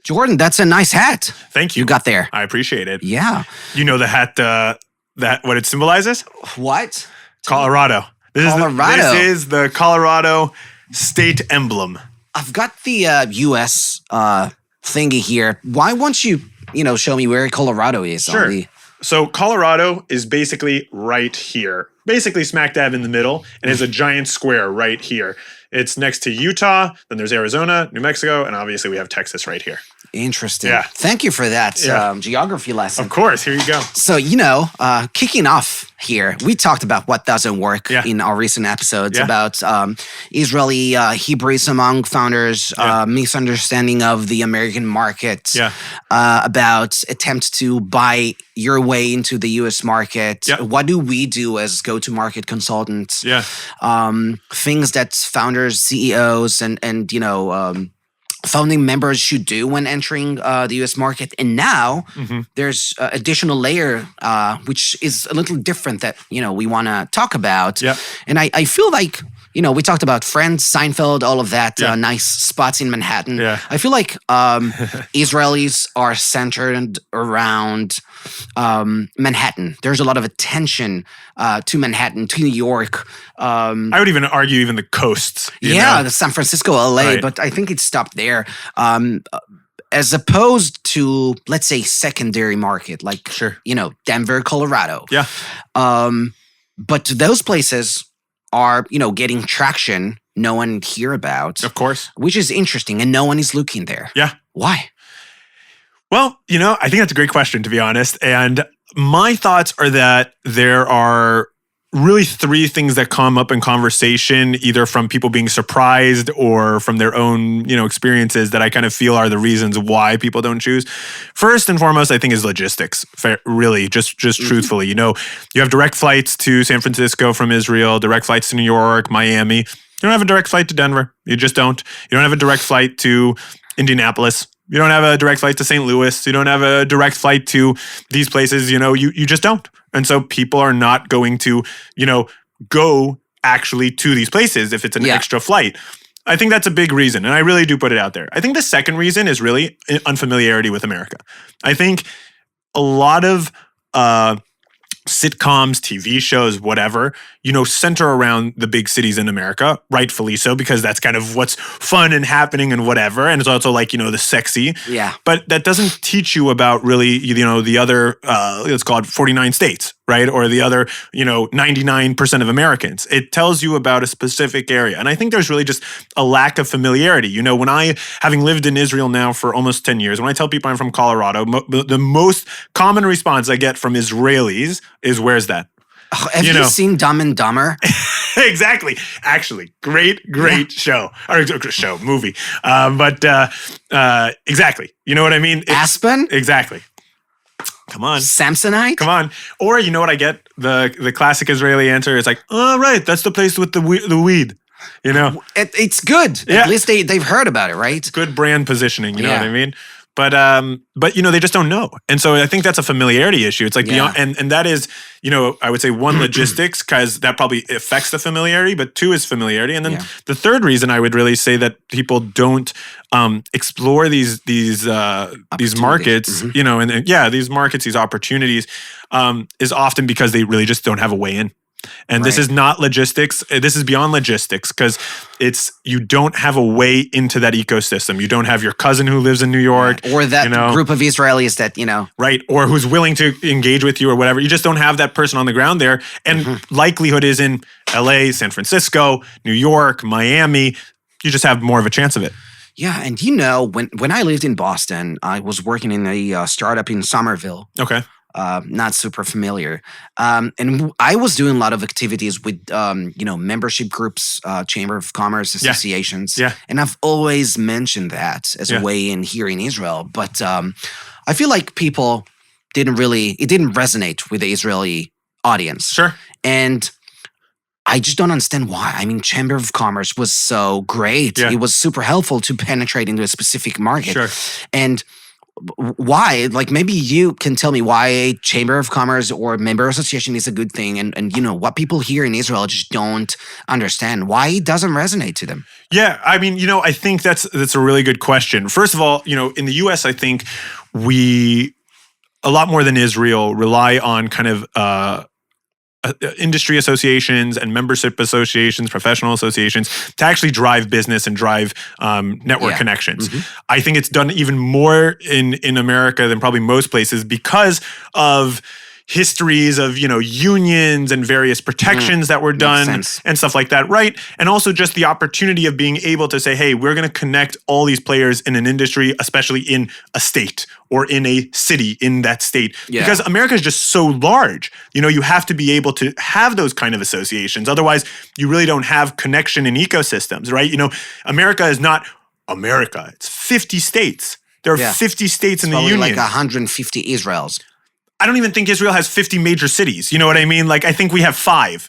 Jordan, that's a nice hat. Thank you. You got there. I appreciate it. Yeah. You know the hat, what it symbolizes? What? Colorado. Colorado. This is the Colorado state emblem. I've got the U.S. Thingy here. Why won't you, show me where Colorado is? Sure. So Colorado is basically right here, basically smack dab in the middle, and is a giant square right here. It's next to Utah, then there's Arizona, New Mexico, and obviously we have Texas right here. Interesting. Yeah. Thank you for that geography lesson. Of course. Here you go. So, kicking off here, we talked about what doesn't work in our recent episodes about Israeli Hebrews among founders, misunderstanding of the American market, about attempt to buy your way into the U.S. market. What do we do as go-to-market consultants? Things that founders, CEOs, and founding members should do when entering the U.S. market. And now there's additional layer, which is a little different that, we want to talk about. And I feel like, we talked about Friends, Seinfeld, all of that, nice spots in Manhattan. I feel like Israelis are centered around Manhattan. There's a lot of attention to Manhattan, to New York. I would even argue even the coasts. The San Francisco, LA, but I think it stopped there. As opposed to, let's say, secondary market, like, Denver, Colorado. But those places are, getting traction no one hear about. Of course. Which is interesting, and no one is looking there. Why? Well, I think that's a great question, to be honest. And my thoughts are that there are really three things that come up in conversation, either from people being surprised or from their own, experiences that I kind of feel are the reasons why people don't choose. First and foremost, I think is logistics. Really, just truthfully, you have direct flights to San Francisco from Israel, direct flights to New York, Miami. You don't have a direct flight to Denver. You just don't. You don't have a direct flight to Indianapolis. You don't have a direct flight to St. Louis. You don't have a direct flight to these places. You just don't. And so people are not going to, go actually to these places if it's an extra flight. I think that's a big reason. And I really do put it out there. I think the second reason is really unfamiliarity with America. I think a lot of sitcoms, TV shows, whatever, center around the big cities in America, rightfully so, because that's kind of what's fun and happening and whatever. And it's also like, the sexy. But that doesn't teach you about really, the other, let's call it 49 states, right? Or the other, 99% of Americans. It tells you about a specific area. And I think there's really just a lack of familiarity. When I, having lived in Israel now for almost 10 years, when I tell people I'm from Colorado, the most common response I get from Israelis is, where's that? Have you seen Dumb and Dumber? Exactly. Actually, great show. Or movie. Exactly. You know what I mean? Aspen? Exactly. Come on. Samsonite? Come on. Or you know what I get? The classic Israeli answer is like, oh, right, that's the place with the weed. It's good. At least they've heard about it, right? It's good brand positioning, you know what I mean? But they just don't know. And so I think that's a familiarity issue. It's like beyond, and that is, I would say one, logistics, because that probably affects the familiarity, but two is familiarity. And then the third reason I would really say that people don't explore these markets, these markets, these opportunities, is often because they really just don't have a way in. And this is not logistics. This is beyond logistics, because you don't have a way into that ecosystem. You don't have your cousin who lives in New York. Or that group of Israelis that, Right. Or who's willing to engage with you or whatever. You just don't have that person on the ground there. And likelihood is in LA, San Francisco, New York, Miami, you just have more of a chance of it. Yeah. And when I lived in Boston, I was working in a startup in Somerville. Okay. Not super familiar. And I was doing a lot of activities with, membership groups, Chamber of Commerce associations. And I've always mentioned that as a way in here in Israel. But I feel like people it didn't resonate with the Israeli audience. Sure. And I just don't understand why. I mean, Chamber of Commerce was so great. It was super helpful to penetrate into a specific market. Sure. And why? Like, maybe you can tell me why a chamber of commerce or member association is a good thing, and what people here in Israel just don't understand, why it doesn't resonate to them. Yeah, I mean, I think that's a really good question. First of all, in the US, I think we, a lot more than Israel, rely on kind of industry associations and membership associations, professional associations, to actually drive business and drive network connections. I think it's done even more in America than probably most places because of histories of unions and various protections that were done and stuff like that, right? And also just the opportunity of being able to say, hey, we're going to connect all these players in an industry, especially in a state or in a city in that state. Because America is just so large. You have to be able to have those kind of associations. Otherwise, you really don't have connection in ecosystems, right? America is not America. It's 50 states. There are 50 states in the Union. Like 150 Israels. I don't even think Israel has 50 major cities. You know what I mean? Like, I think we have 5,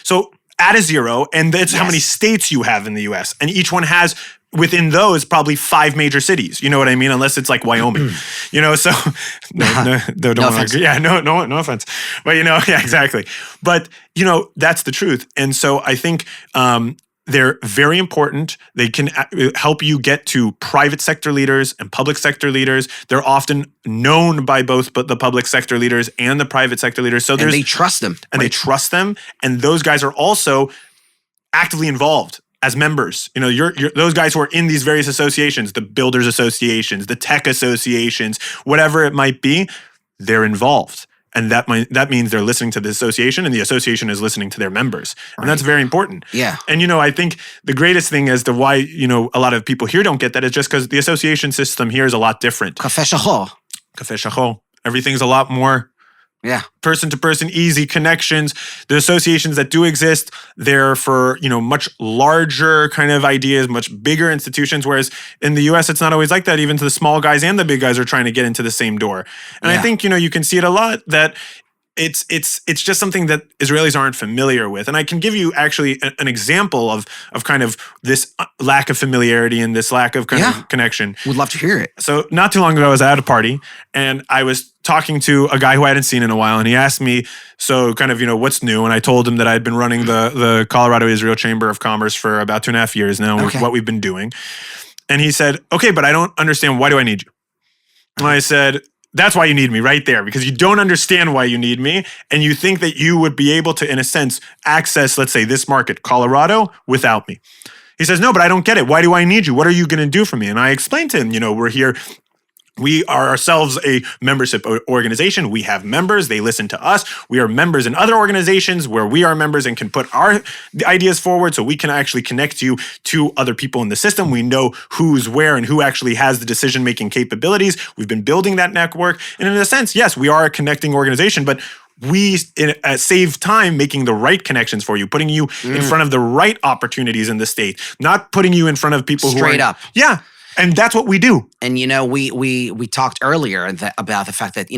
So add a 0, and that's how many states you have in the US. And each one has, within those, probably 5 major cities. You know what I mean? Unless it's like Wyoming. So no offense. Yeah, no offense. But yeah, exactly. But that's the truth. And so I think they're very important. They can help you get to private sector leaders and public sector leaders. They're often known by both the public sector leaders and the private sector leaders. So they trust them. And they trust them. And those guys are also actively involved as members. You're those guys who are in these various associations, the builders associations, the tech associations, whatever it might be, they're involved. And that means they're listening to the association, and the association is listening to their members. And that's very important. Yeah. And, I think the greatest thing as to why, a lot of people here don't get that is just because the association system here is a lot different. Café Shachor. Everything's a lot more person to person, easy connections. The associations that do exist, they're for, much larger kind of ideas, much bigger institutions. Whereas in the US, it's not always like that. Even to the small guys and the big guys are trying to get into the same door. And I think, you can see it a lot that it's just something that Israelis aren't familiar with. And I can give you actually an example of kind of this lack of familiarity and this lack of kind of connection. Would love to hear it. So not too long ago, I was at a party and I was talking to a guy who I hadn't seen in a while, and he asked me, so kind of, what's new? And I told him that I'd been running the Colorado Israel Chamber of Commerce for about 2.5 years now, what we've been doing. And he said, okay, but I don't understand. Why do I need you? And I said, that's why you need me right there, because you don't understand why you need me. And you think that you would be able to, in a sense, access, let's say, this market, Colorado, without me. He says, no, but I don't get it. Why do I need you? What are you going to do for me? And I explained to him, we're here. We are ourselves a membership organization. We have members. They listen to us. We are members in other organizations where we are members and can put our ideas forward so we can actually connect you to other people in the system. We know who's where and who actually has the decision-making capabilities. We've been building that network. And in a sense, yes, we are a connecting organization, but we save time making the right connections for you, putting you in front of the right opportunities in the state, not putting you in front of people who are straight up. Yeah. And that's what we do. And, we talked earlier about the fact that,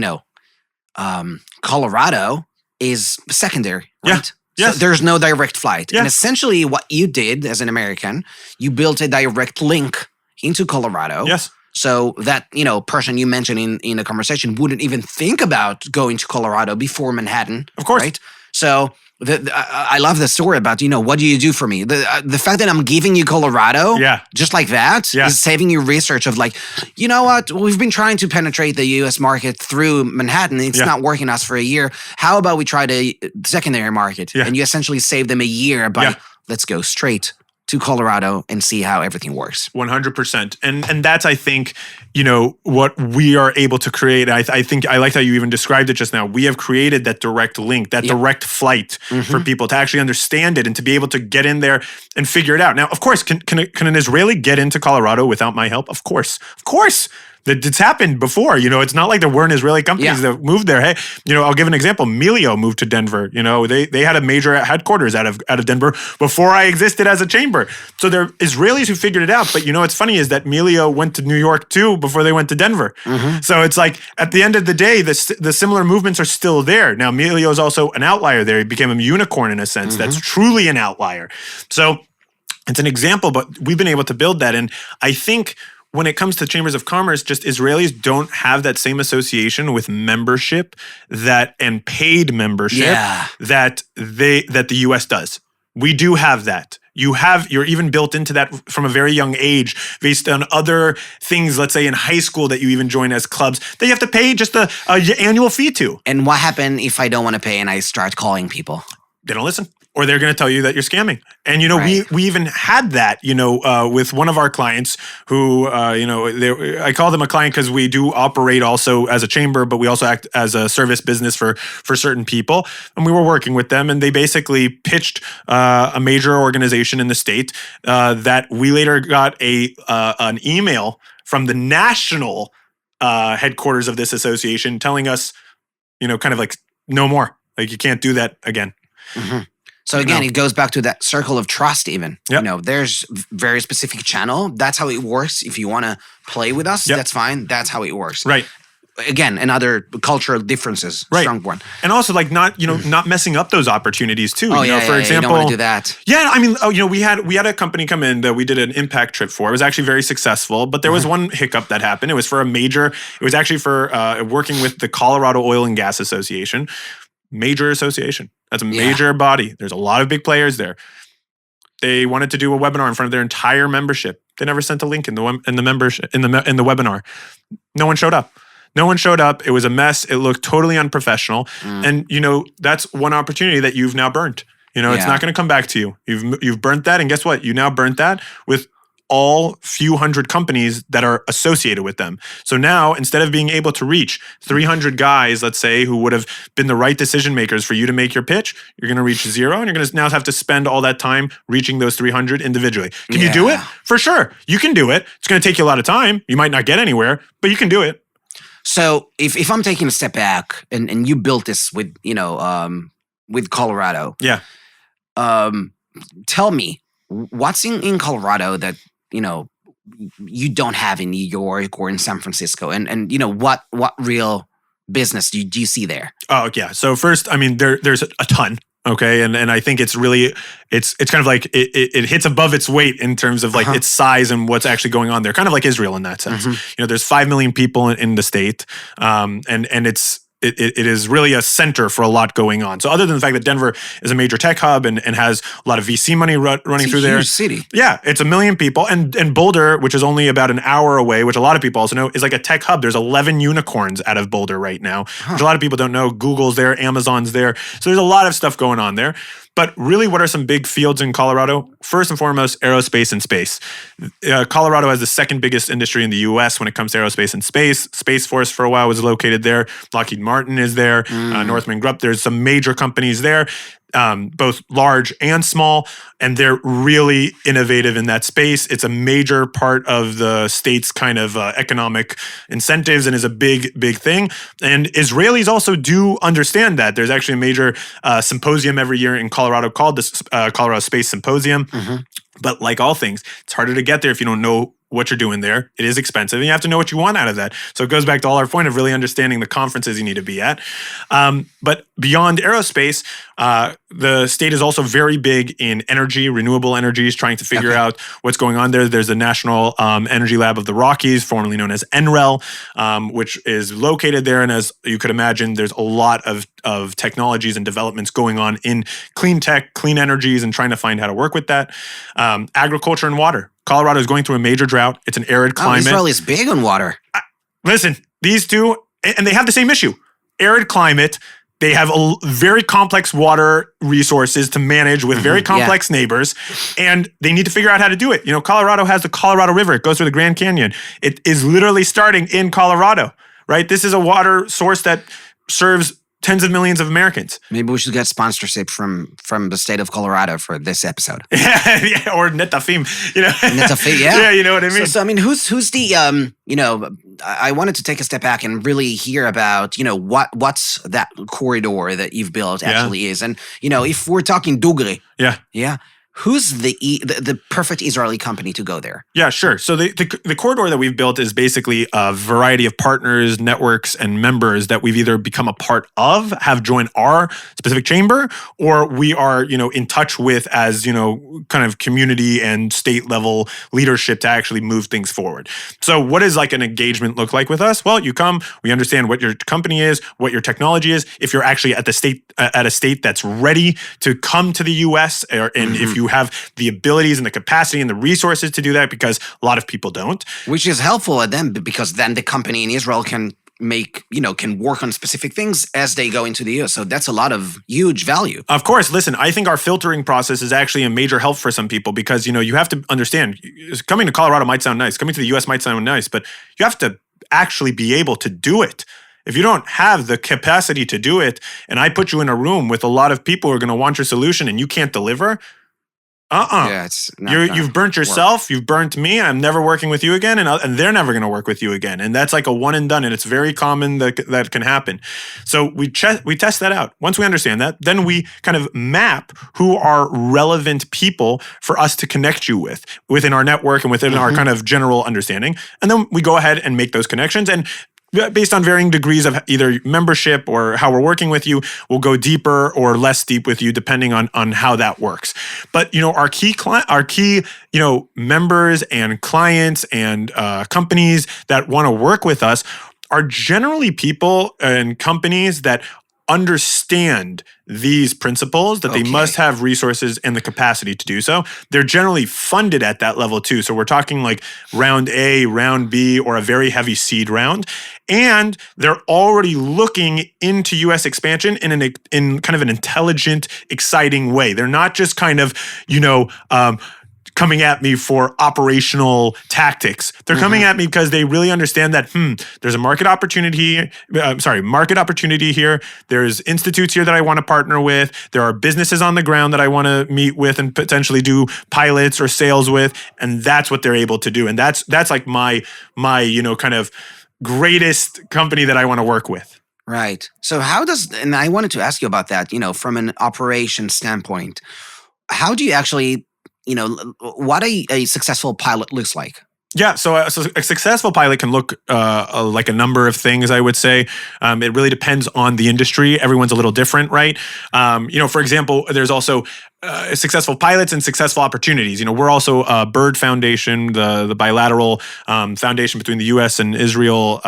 Colorado is secondary, right? Yes. So there's no direct flight. Yes. And essentially what you did as an American, you built a direct link into Colorado. Yes. So that, person you mentioned in the conversation wouldn't even think about going to Colorado before Manhattan. Of course. Right? So I love the story about, what do you do for me? The fact that I'm giving you Colorado, just like that, is saving you research of like, you know what? We've been trying to penetrate the U.S. market through Manhattan. It's not working us for a year. How about we try the secondary market? And you essentially save them a year by let's go straight to Colorado and see how everything works. 100%. And that's, I think, what we are able to create. I think I liked how you even described it just now. We have created that direct link, that direct flight for people to actually understand it and to be able to get in there and figure it out. Now, of course, can an Israeli get into Colorado without my help? Of course. Of course. It's happened before. It's not like there weren't Israeli companies that moved there. Hey, I'll give an example. Melio moved to Denver. They had a major headquarters out of Denver before I existed as a chamber. So there are Israelis who figured it out. But what's funny is that Melio went to New York too before they went to Denver. So it's like at the end of the day, the similar movements are still there. Now Melio is also an outlier there. He became a unicorn in a sense. That's truly an outlier. So it's an example, but we've been able to build that. And I think when it comes to chambers of commerce, just Israelis don't have that same association with membership and paid membership that the US does. We do have that. You're even built into that from a very young age based on other things, let's say in high school that you even join as clubs that you have to pay just a annual fee to. And what happens if I don't want to pay and I start calling people? They don't listen. Or they're going to tell you that you're scamming. And, we even had that, with one of our clients who, I call them a client because we do operate also as a chamber, but we also act as a service business for certain people. And we were working with them, and they basically pitched a major organization in the state that we later got an email from the national headquarters of this association telling us, kind of like, no more. Like, you can't do that again. Mm-hmm. So again, it goes back to that circle of trust even. Yep. There's very specific channel. That's how it works. If you want to play with us, that's fine. That's how it works. Right. Again, another cultural differences. Right. Strong one. And also not messing up those opportunities too. For example, you don't want to do that. Yeah, I mean, we had a company come in that we did an impact trip for. It was actually very successful, but there was one hiccup that happened. It was actually for working with the Colorado Oil and Gas Association. Major association. That's a major body. There's a lot of big players there. They wanted to do a webinar in front of their entire membership. They never sent a link in the webinar. No one showed up. It was a mess. It looked totally unprofessional. And that's one opportunity that you've now burnt. It's not going to come back to you. You've burnt that, and guess what? You now burnt that with all few hundred companies that are associated with them. So now, instead of being able to reach 300 guys, let's say, who would have been the right decision makers for you to make your pitch, you're going to reach 0, and you're going to now have to spend all that time reaching those 300 individually. Can you do it? For sure. You can do it. It's going to take you a lot of time. You might not get anywhere, but you can do it. So if I'm taking a step back and you built this with Colorado. Yeah. Tell me, what's in Colorado that you don't have in New York or in San Francisco, and what real business do you see there? Oh yeah. So first, I mean, there's a ton. Okay, and I think it's really it's kind of like it hits above its weight in terms of like its size and what's actually going on there. Kind of like Israel in that sense. There's 5 million people in the state, and it is really a center for a lot going on. So other than the fact that Denver is a major tech hub and has a lot of VC money running through there. It's a huge city. Yeah, it's 1 million people. And Boulder, which is only about an hour away, which a lot of people also know, is like a tech hub. There's 11 unicorns out of Boulder right now, which a lot of people don't know. Google's there, Amazon's there. So there's a lot of stuff going on there. But really, what are some big fields in Colorado? First and foremost, aerospace and space. Colorado has the second biggest industry in the U.S. when it comes to aerospace and space. Space Force for a while was located there. Lockheed Martin is there. Northrop Grumman. There's some major companies there, both large and small, and they're really innovative in that space. It's a major part of the state's kind of economic incentives and is a big, big thing. And Israelis also do understand that. There's actually a major symposium every year in Colorado called the Colorado Space Symposium. But like all things, it's harder to get there if you don't know what you're doing there. It is expensive, and you have to know what you want out of that. So it goes back to all our point of really understanding the conferences you need to be at. But beyond aerospace, the state is also very big in energy, renewable energies, trying to figure out what's going on there. There's the National Energy Lab of the Rockies, formerly known as NREL, which is located there. And as you could imagine, there's a lot of technologies and developments going on in clean tech, clean energies, and trying to find how to work with that. Agriculture and water. Colorado is going through a major drought. It's an arid climate. Israel is big on water. Listen, these two, and they have the same issue. Arid climate. They have very complex water resources to manage with very complex neighbors, and they need to figure out how to do it. Colorado has the Colorado River. It goes through the Grand Canyon. It is literally starting in Colorado, right? This is a water source that serves tens of millions of Americans. Maybe we should get sponsorship from the state of Colorado for this episode. Yeah, or Netafim, Netafim, yeah. Yeah, you know what I mean? So I mean, who's the, I wanted to take a step back and really hear about, what's that corridor that you've built actually is. And, if we're talking Dugri. Yeah. who's the perfect Israeli company to go there? Yeah, sure. So the corridor that we've built is basically a variety of partners, networks, and members that we've either become a part of, have joined our specific chamber, or we are, in touch with as, kind of community and state level leadership to actually move things forward. So what does like an engagement look like with us? Well, you come, we understand what your company is, what your technology is. If you're actually at a state that's ready to come to the US, and if you have the abilities and the capacity and the resources to do that, because a lot of people don't. Which is helpful at them, because then the company in Israel can can work on specific things as they go into the US. So that's a lot of huge value. Of course. Listen, I think our filtering process is actually a major help for some people, because, you have to understand, coming to Colorado might sound nice, coming to the US might sound nice, but you have to actually be able to do it. If you don't have the capacity to do it, and I put you in a room with a lot of people who are going to want your solution and you can't deliver, yeah, it's not you've burnt yourself. You've burnt me. I'm never working with you again, and they're never going to work with you again. And that's like a one and done, and it's very common that can happen. So we test that out. Once we understand that, then we kind of map who are relevant people for us to connect you with within our network and within our kind of general understanding. And then we go ahead and make those connections. And based on varying degrees of either membership or how we're working with you, we'll go deeper or less deep with you, depending on how that works. But our key members and clients and companies that want to work with us are generally people and companies that understand these principles, that they must have resources and the capacity to do so. They're generally funded at that level too. So we're talking like round A, round B, or a very heavy seed round. And they're already looking into US expansion in kind of an intelligent, exciting way. They're not just kind of, coming at me for operational tactics. They're coming at me because they really understand that there's a market opportunity here. There's institutes here that I want to partner with. There are businesses on the ground that I want to meet with and potentially do pilots or sales with, and that's what they're able to do. And that's like my kind of greatest company that I want to work with. Right. So and I wanted to ask you about that, from an operation standpoint, how do you actually what a successful pilot looks like? Yeah, so a successful pilot can look like a number of things, I would say. It really depends on the industry. Everyone's a little different, right? For example, there's also successful pilots and successful opportunities. We're also a BIRD Foundation, the bilateral foundation between the U.S. and Israel.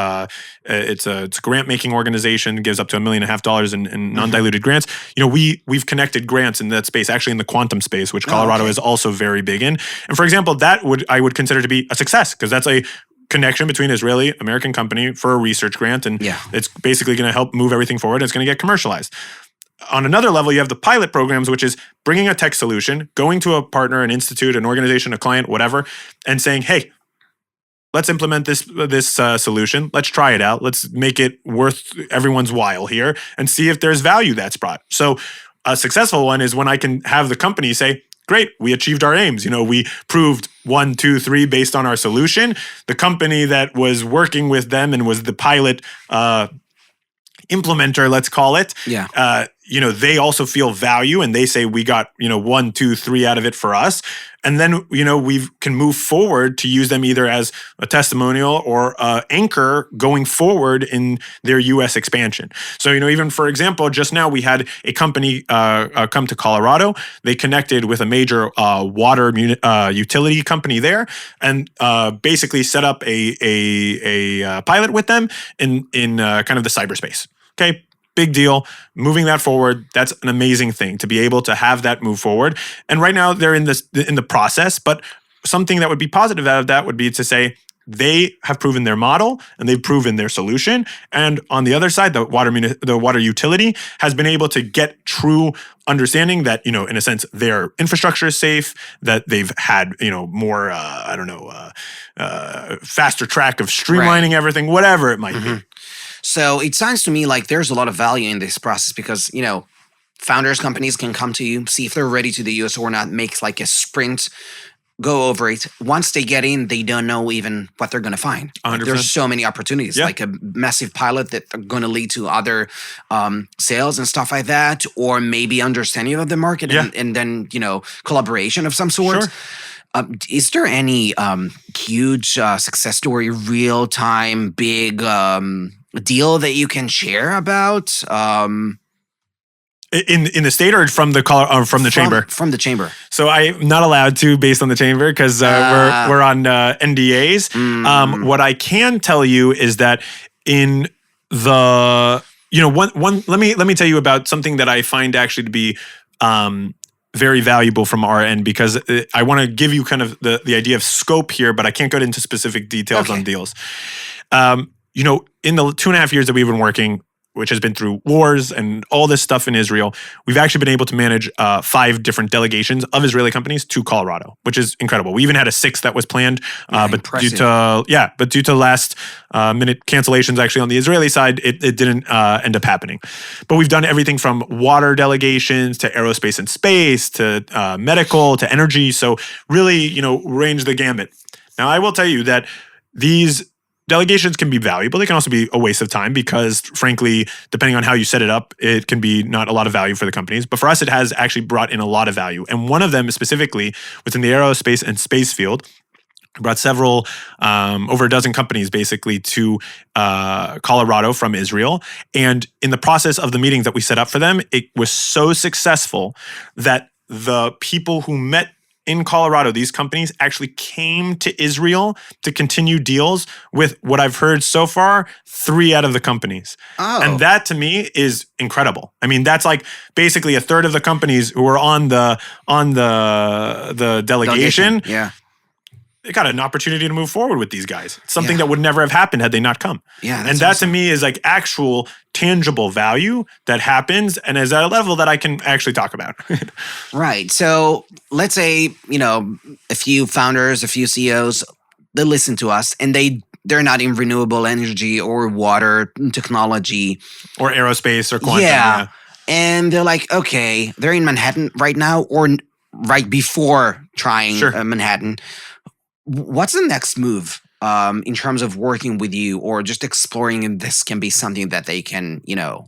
It's a grant-making organization, gives up to $1.5 million in non-diluted grants. We've connected grants in that space, actually in the quantum space, which Colorado is also very big in. And for example, I would consider to be a success, because that's a connection between Israeli-American company for a research grant, and it's basically going to help move everything forward. It's going to get commercialized. On another level, you have the pilot programs, which is bringing a tech solution, going to a partner, an institute, an organization, a client, whatever, and saying, hey, let's implement this solution. Let's try it out. Let's make it worth everyone's while here and see if there's value that's brought. So a successful one is when I can have the company say, great, we achieved our aims. We proved 1, 2, 3 based on our solution. The company that was working with them and was the pilot implementer, let's call it, they also feel value, and they say we got 1, 2, 3 out of it for us. And then we can move forward to use them either as a testimonial or anchor going forward in their U.S. expansion. So even for example, just now we had a company come to Colorado. They connected with a major water utility company there, and basically set up a pilot with them in kind of the cyberspace. Okay. Big deal. Moving that forward, that's an amazing thing to be able to have that move forward. And right now they're in the process, but something that would be positive out of that would be to say they have proven their model and they've proven their solution. And on the other side, the water utility has been able to get true understanding that, in a sense, their infrastructure is safe, that they've had, more, faster track of streamlining everything, whatever it might be. So it sounds to me like there's a lot of value in this process, because, founders companies can come to you, see if they're ready to the US or not, make like a sprint go over it. Once they get in, they don't know even what they're going to find. Like, there's so many opportunities, like a massive pilot that are going to lead to other sales and stuff like that, or maybe understanding of the market and then, collaboration of some sort. Sure. Is there any huge success story, real-time, big deal that you can share about? In the state or from the chamber? From the chamber. So I'm not allowed to based on the chamber because we're on NDAs. What I can tell you is that in the let me tell you about something that I find actually to be very valuable from our end, because I want to give you kind of the idea of scope here, but I can't go into specific details on deals. In the 2.5 years that we've been working, which has been through wars and all this stuff in Israel, we've actually been able to manage 5 different delegations of Israeli companies to Colorado, which is incredible. We even had a 6th that was planned, but due to last minute cancellations actually on the Israeli side, it didn't end up happening. But we've done everything from water delegations to aerospace and space to medical to energy. So really, range the gamut. Now, I will tell you that these delegations can be valuable. They can also be a waste of time because, frankly, depending on how you set it up, it can be not a lot of value for the companies. But for us, it has actually brought in a lot of value. And one of them specifically within the aerospace and space field, brought several, over a dozen companies basically to Colorado from Israel. And in the process of the meetings that we set up for them, it was so successful that the people who met in Colorado, these companies actually came to Israel to continue deals with what I've heard so far, 3 out of the companies. Oh. And that to me is incredible. I mean, that's like basically a third of the companies who were on the delegation. Yeah. They got an opportunity to move forward with these guys. Something that would never have happened had they not come. Yeah, and that to me is like actual tangible value that happens and is at a level that I can actually talk about. Right. So let's say, a few founders, a few CEOs, they listen to us and they're not in renewable energy or water technology. Or aerospace or quantum. Yeah. And they're like, okay, they're in Manhattan right now or right before trying Manhattan. What's the next move in terms of working with you or just exploring if this can be something that they can,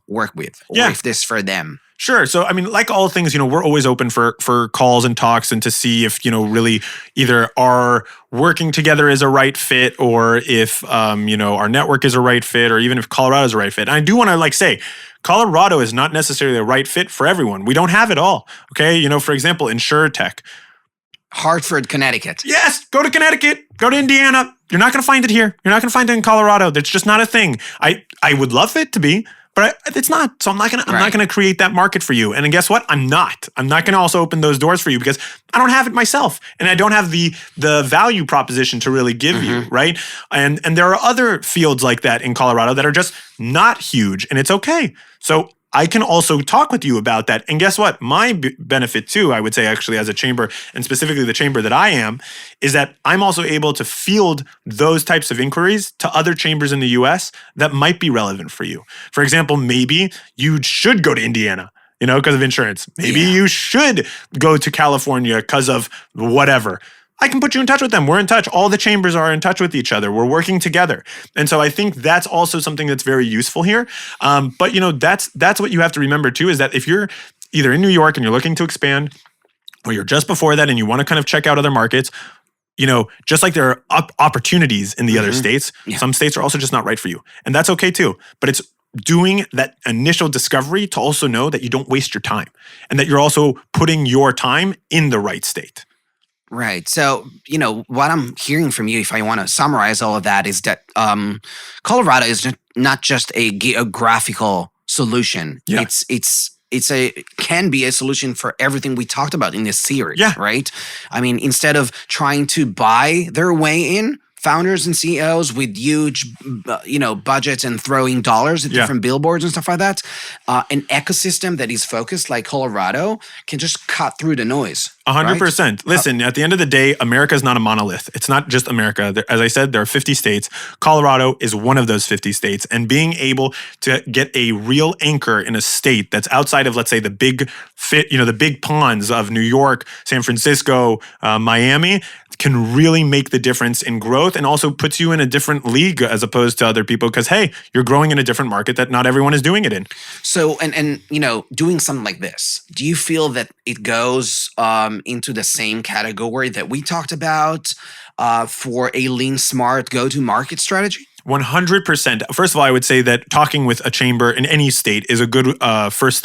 work with or if this for them? Sure. So, I mean, like all things, we're always open for calls and talks and to see if, really either our working together is a right fit or if, our network is a right fit or even if Colorado is a right fit. And I do want to say, Colorado is not necessarily a right fit for everyone. We don't have it all. Okay. For example, InsurTech. Hartford, Connecticut. Yes, go to Connecticut, go to Indiana. You're not going to find it here. You're not going to find it in Colorado. That's just not a thing. I would love it to be, but it's not. So I'm not going to create that market for you. And then guess what? I'm not going to also open those doors for you because I don't have it myself, and I don't have the value proposition to really give you, right? And there are other fields like that in Colorado that are just not huge, and it's okay. So I can also talk with you about that. And guess what? My benefit too, I would say actually as a chamber, and specifically the chamber that I am, is that I'm also able to field those types of inquiries to other chambers in the US that might be relevant for you. For example, maybe you should go to Indiana, because of insurance. Maybe you should go to California because of whatever. I can put you in touch with them. We're in touch. All the chambers are in touch with each other. We're working together. And so I think that's also something that's very useful here. But that's what you have to remember too, is that if you're either in New York and you're looking to expand, or you're just before that and you want to kind of check out other markets, just like there are opportunities in the other states, some states are also just not right for you. And that's okay too. But it's doing that initial discovery to also know that you don't waste your time and that you're also putting your time in the right state. Right. So, what I'm hearing from you, if I want to summarize all of that, is that Colorado is not just a geographical solution. Yeah. Can be a solution for everything we talked about in this series. Yeah. Right. I mean, instead of trying to buy their way in founders and CEOs with huge, budgets and throwing dollars at different billboards and stuff like that. An ecosystem that is focused like Colorado can just cut through the noise. 100%. Right? Listen, at the end of the day, America is not a monolith. It's not just America. As I said, there are 50 states. Colorado is one of those 50 states. And being able to get a real anchor in a state that's outside of, let's say, the big the big ponds of New York, San Francisco, Miami, can really make the difference in growth and also puts you in a different league as opposed to other people because, hey, you're growing in a different market that not everyone is doing it in. So, and doing something like this, do you feel that it goes into the same category that we talked about for a lean, smart go-to-market strategy? 100%. First of all, I would say that talking with a chamber in any state is a good first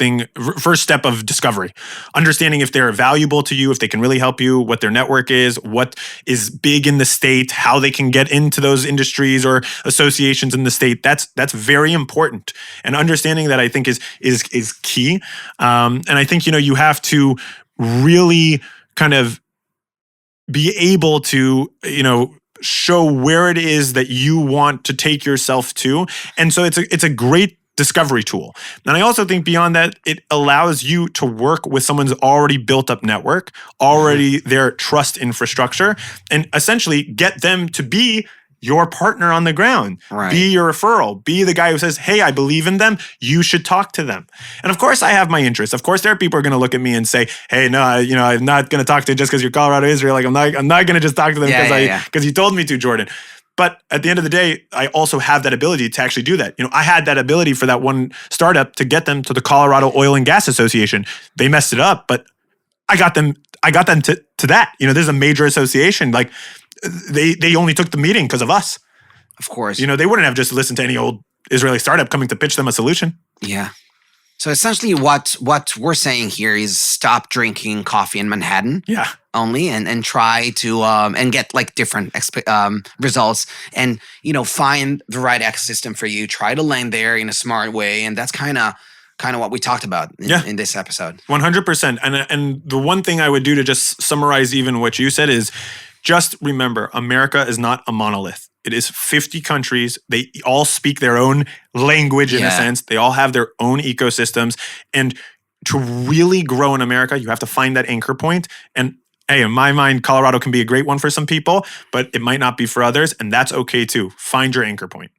step of discovery. Understanding if they're valuable to you, if they can really help you, what their network is, what is big in the state, how they can get into those industries or associations in the state. That's very important. And understanding that I think is key. And I think you have to really kind of be able to show where it is that you want to take yourself to. And so it's a great discovery tool. And I also think beyond that, it allows you to work with someone's already built up network, already their trust infrastructure, and essentially get them to be your partner on the ground, be your referral, be the guy who says, hey, I believe in them. You should talk to them. And of course, I have my interests. Of course, there are people who are going to look at me and say, hey, no, I'm not going to talk to you just because you're Colorado Israel. Like, I'm not going to just talk to them because you told me to, Jordan. But at the end of the day, I also have that ability to actually do that. I had that ability for that one startup to get them to the Colorado Oil and Gas Association. They messed it up, but I got them to that. There's a major association. Like, they only took the meeting because of us. Of course. They wouldn't have just listened to any old Israeli startup coming to pitch them a solution. Yeah. So essentially what we're saying here is stop drinking coffee in Manhattan. Yeah. Only and try to and get like different results and find the right ecosystem for you. Try to land there in a smart way, and that's kind of what we talked about in this episode. 100%. And the one thing I would do to just summarize even what you said is just remember, America is not a monolith. It is 50 countries. They all speak their own language in a sense. They all have their own ecosystems. And to really grow in America, you have to find that anchor point. And hey, in my mind, Colorado can be a great one for some people, but it might not be for others. And that's okay too. Find your anchor point.